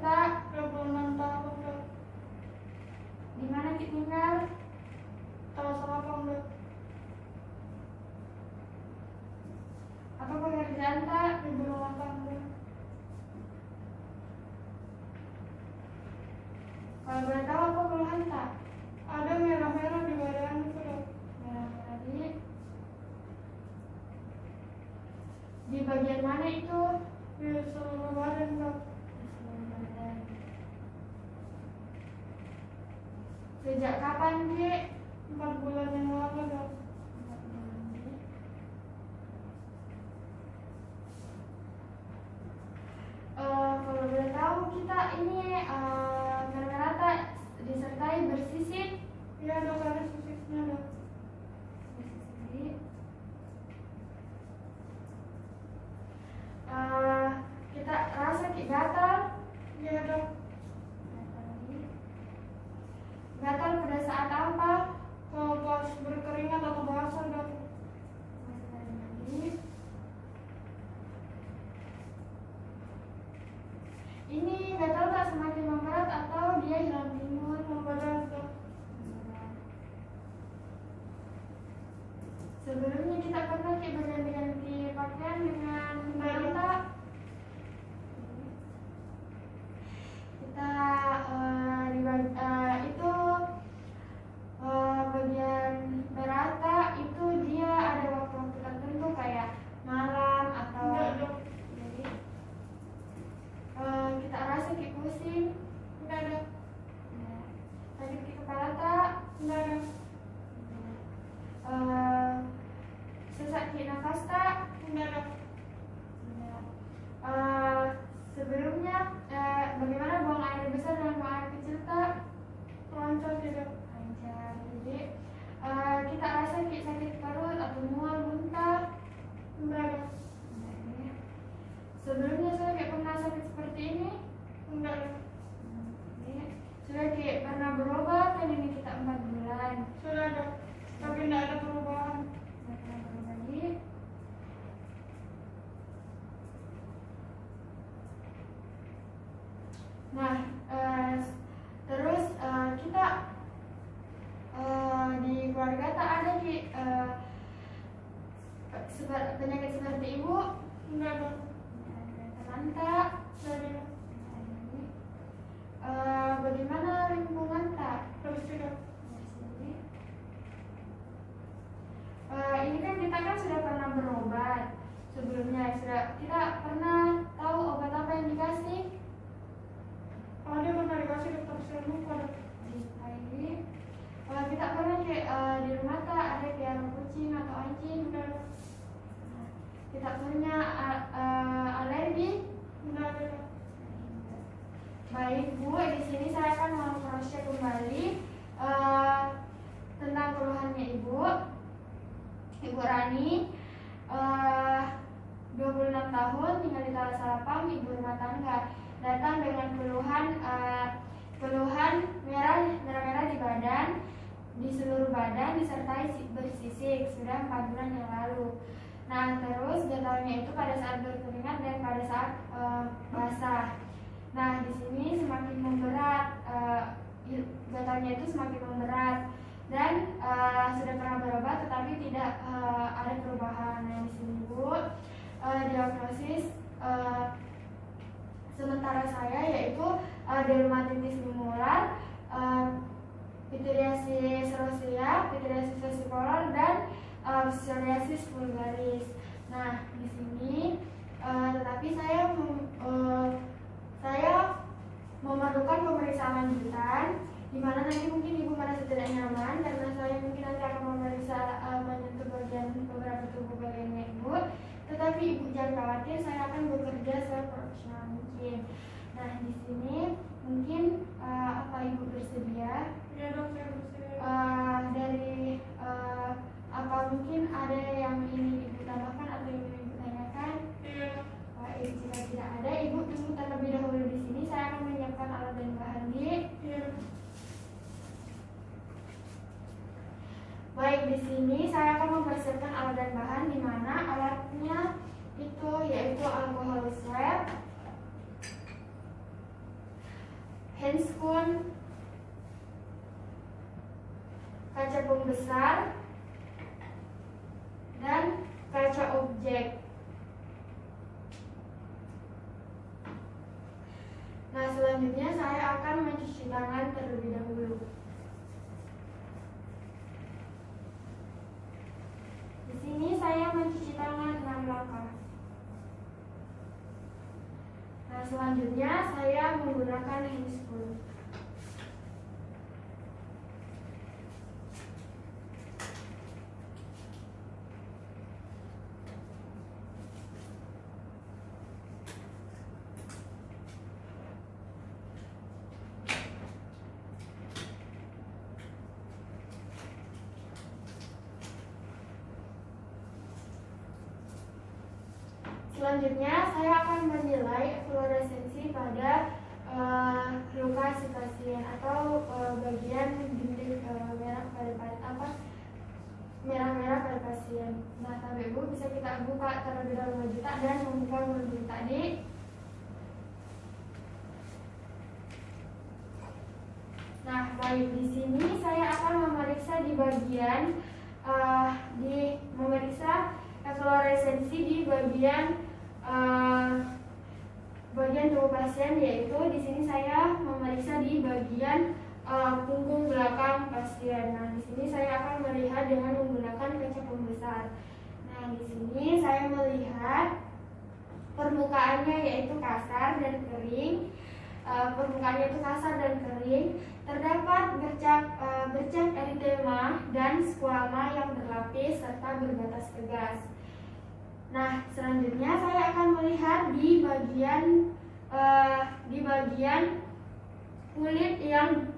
tak? 26 tahun dok. Di mana Ki tinggal? Tahu salah dok. Apa pekerjaan tak? Ibu rumah tangga. Kalau boleh tahu apa keluhan tak? Ada merah-merah di badan itu dok. Merah-merah di bagian mana itu? Di seluruh badan dok. Sejak kapan Ki? 4 bulan yang lalu dok. 4 bulan Ki. Kalau boleh tahu kita ini merah-merah tak disertai bersisit? Iya dok, ada sisitnya dok. Kita rasa Ki gatal? Iya dok. Gatal pada saat apa? Kalau pas berkeringat atau basah dok. Ini gatal tak semakin memberat atau dia hilang timbul? Memberat dok. Sebelumnya kita pernah Ki berganti-ganti pakaian dengan wanita. Kita itu bagian merata itu dia ada waktu-waktu tertentu kayak malam atau jadi kita rasa Ki pusing. Enggak ada. Sakit Ki kepala tak? Enggak ada. Sesak Ki nafas tak? Enggak ada. Sebelumnya bagaimana buang air besar dan buang air kecil tak? Lancar tidak? Lancar. Jadi kita rasa Ki sakit perut atau mual, muntah? Enggak ada. Sebelumnya saya Ki pernah sakit seperti ini? Enggak ada. Sudah Ki pernah berobat kan ini kita 4 bulan? Sudah ada. Tapi tidak ada perubahan. Tidak pernah berubah lagi. Nah, terus kita di keluarga tak ada Ki penyakit seperti ibu? Enggak ada. Teman tak? Enggak ada. Bagaimana lingkungan tak? Bersih. Ini kan kita kan sudah pernah berobat sebelumnya, kita pernah tahu obat apa yang dikasih? Dia pernah dikasih dokter Serlupa. Kita pernah kayak di rumah tak ada piara kucing atau anjing? Kita punya alergi? Enggak ada. Baik Bu, di sini saya akan mau cross check kembali tentang keluhannya Ibu. Ibu Rani 26 tahun, tinggal di Talas Salapang, ibu rumah tangga. Datang dengan keluhan merah-merah di badan, di seluruh badan disertai bersisik sudah 4 bulan yang lalu. Nah, terus gatalnya itu pada saat berkeringat dan pada saat basah. Nah, di sini semakin memberat, gatalnya itu semakin memberat dan sudah pernah berobat tetapi tidak ada perubahan. Nah, di sini Bu, diagnosis sementara saya yaitu dermatitis limular, pityriasis rosea, pityriasis versicolor dan psoriasis vulgaris. Nah, di sini tetapi saya memerlukan pemeriksaan lanjutan, di mana nanti mungkin Ibu merasa tidak nyaman karena saya mungkin nanti akan memeriksa menyentuh beberapa tubuh bagiannya Ibu. Tetapi Ibu jangan khawatir, saya akan bekerja seprofesional mungkin. Nah, di sini mungkin apa Ibu bersedia? Ya dok, saya bersedia. Dari apa mungkin ada yang ingin Ibu tambahkan atau yang ingin Ibu tanyakan? Iya. Jika tidak ada, Ibu tunggu terlebih dahulu di sini. Saya akan menyiapkan alat dan bahan di. Iya. Baik, di sini saya akan mempersiapkan alat dan bahan, di mana alatnya itu yaitu alkohol swab, handscoon, kaca pembesar, dan kaca objek. Nah, selanjutnya saya akan mencuci tangan terlebih dahulu. Di sini saya mencuci tangan 6 langkah. Nah, selanjutnya saya menggunakan handscoon. Selanjutnya saya akan menilai fluoresensi pada luka si pasien atau bagian bintik merah-merah pada pasien. Nah, Bapak Ibu bisa kita buka terlebih dahulu juta dan membuka mulut tadi. Nah, baik, di sini saya akan memeriksa di bagian memeriksa fluoresensi di bagian tubuh pasien, yaitu di sini saya memeriksa di bagian punggung belakang pasien. Nah, di sini saya akan melihat dengan menggunakan kaca pembesar. Nah, di sini saya melihat permukaannya yaitu kasar dan kering. Permukaannya itu kasar dan kering. Terdapat bercak eritema dan squama yang berlapis serta berbatas tegas. Nah, selanjutnya saya akan melihat di bagian kulit yang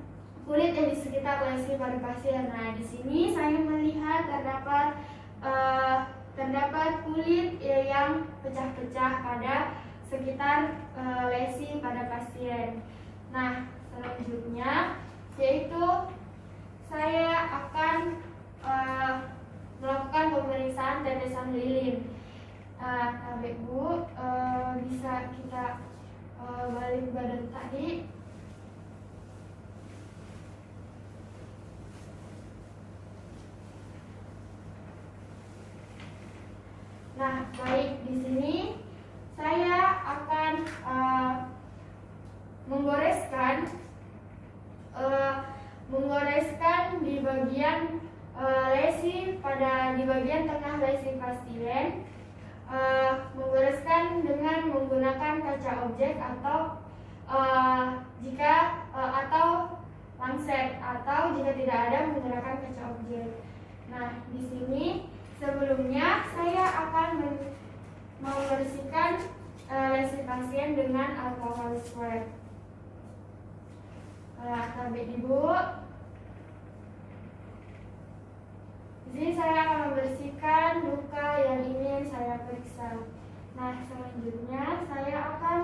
di sekitar lesi pada pasien. Nah, di sini saya melihat terdapat kulit yang pecah-pecah pada sekitar lesi pada pasien. Nah, selanjutnya yaitu saya akan melakukan pemeriksaan tetesan lilin. Bapak Ibu bisa kita balik badan tadi. Nah, baik, di sini saya akan menggoreskan di bagian di bagian tengah lesi pasien. Menggoreskan dengan menggunakan kaca objek atau lancet, atau jika tidak ada menggunakan kaca objek. Nah, di sini sebelumnya saya akan membersihkan lesi pasien dengan alkohol swab. Bapak Ibu, di sini saya akan membersihkan luka yang ingin saya periksa. Nah, selanjutnya saya akan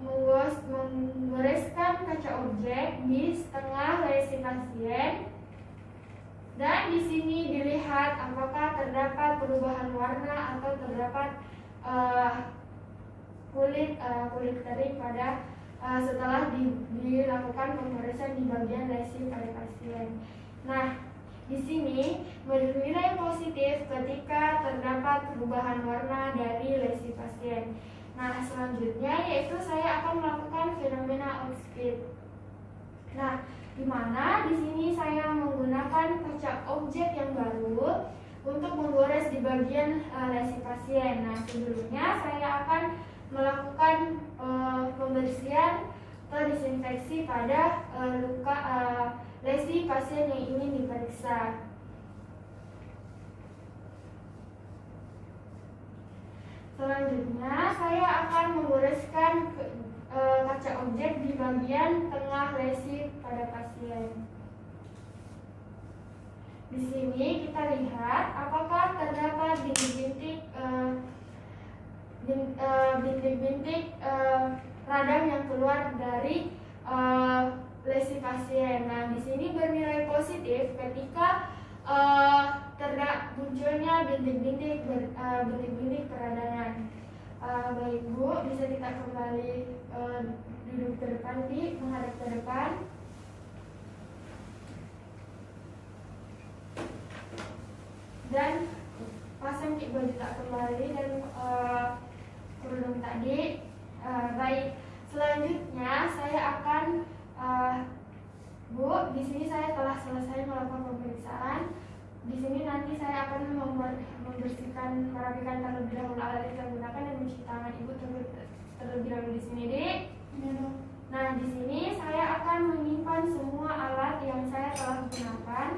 menggoreskan kaca objek di setengah lesi pasien. Dan di sini dilihat apakah terdapat perubahan warna atau terdapat kulit kering pada setelah dilakukan pemeriksaan di bagian lesi pada pasien. Nah, di sini bernilai positif ketika terdapat perubahan warna dari lesi pasien. Nah, selanjutnya yaitu saya akan melakukan fenomena Oxford. Nah, di mana di sini saya menggunakan kaca objek yang baru untuk menggores di bagian lesi pasien. Nah, sebelumnya saya akan melakukan pembersihan atau disinfeksi pada luka lesi pasien yang ingin diperiksa. Selanjutnya saya akan menggoreskan kaca objek di bagian tengah lesi pada pasien. Di sini kita lihat apakah terdapat bintik-bintik radang yang keluar dari lesi pasien. Nah, di sini bernilai positif ketika munculnya bintik-bintik peradangan. Baik Bu, bisa kita kembali duduk ke depan, menghadap ke depan. Dan pasang baju tak kembali dan kerudung tadi. Baik, selanjutnya saya akan Bu, di sini saya telah selesai melakukan pemeriksaan. Di sini nanti saya akan membersihkan, merapikan terlebih dahulu alat yang saya gunakan dan mencuci tangan Ibu terlebih dahulu di sini, Dik. Nah, di sini saya akan menyimpan semua alat yang saya telah gunakan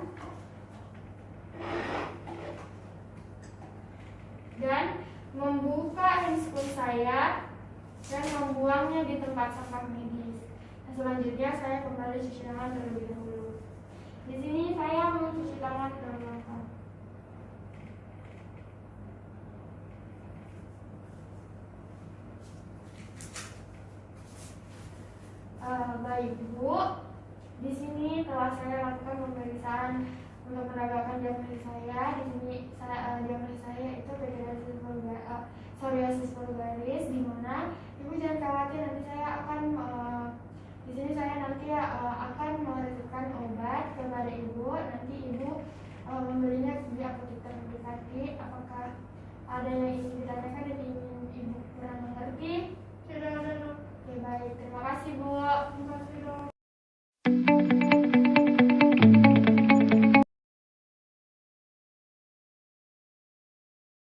dan membuka handscoon saya dan membuangnya di tempat sampah medis. Nah, selanjutnya saya kembali cuci tangan terlebih dahulu. Di sini saya mencuci tangan dengan lengkap. Baik Bu, di sini telah saya lakukan pemeriksaan untuk menegakkan diagnosis saya. Di sini diagnosis saya itu psoriasis vulgaris, di mana Ibu jangan khawatir, nanti saya akan di sini saya nanti akan meresepkan obat kepada Ibu. Nanti Ibu membelinya di apotek terdekat. Apakah ada yang ingin ditanyakan dan ingin Ibu kurang mengerti? Tidak ada. Oke, baik, terima kasih Bu.